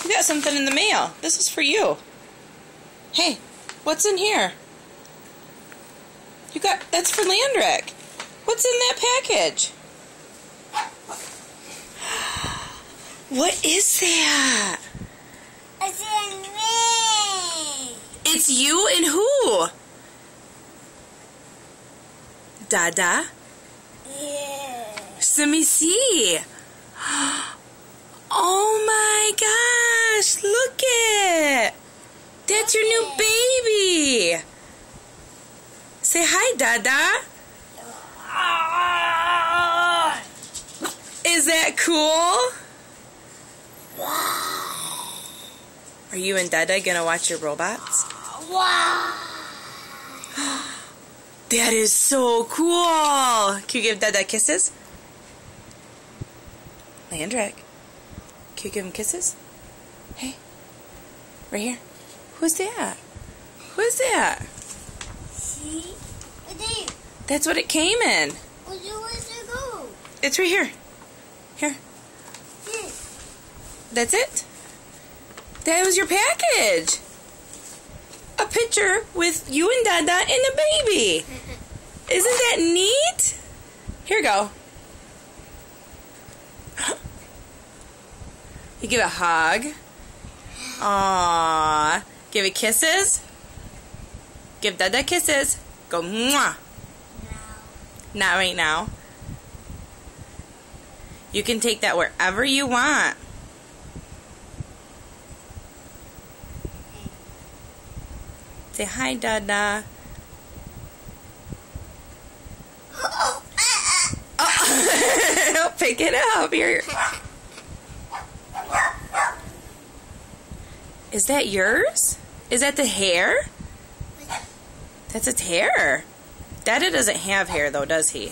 You got something in the mail. This is for you. Hey, what's in here? That's for Landrick. What's in that package? What is that? It's in me. It's you and who? Dada? Yeah. Let me see. Oh my gosh, look it. That's your new baby. Say hi, Dada. Is that cool? Are you and Dada gonna watch your robots? Wow. That is so cool. Can you give Dada kisses? Landrick, can you give him kisses? Hey, right here. Who's that? Who's that? See? Right there. That's what it came in. Where's it go? It's right here. Here. This. That's it? That was your package. A picture with you and Dada and the baby. Isn't that neat? Here you go. You give a hug. Aww. Give it kisses. Give Dada kisses. Go mwah. No. Not right now. You can take that wherever you want. Say hi, Dada. Oh, pick it up. Here. Is that yours? Is that the hair? That's its hair. Dada doesn't have hair, though, does he?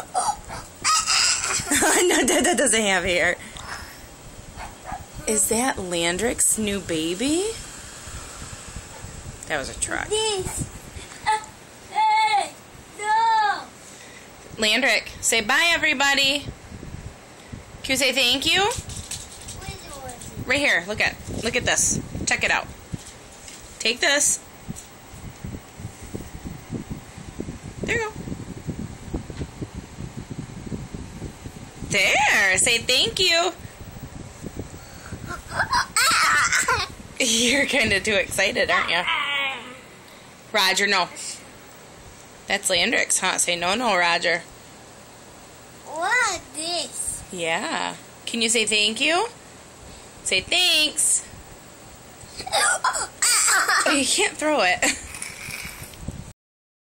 No, Dada doesn't have hair. Is that Landrick's new baby? That was a truck. This. Hey, no. Landrick, say bye, everybody. Can you say thank you? Right here. Look at this. Check it out. Take this. There you go. There. Say thank you. You're kind of too excited, aren't you? Roger, no. That's Landrick's, huh? Say no, Roger. What is this? Yeah. Can you say thank you? Say thanks. Oh, you can't throw it.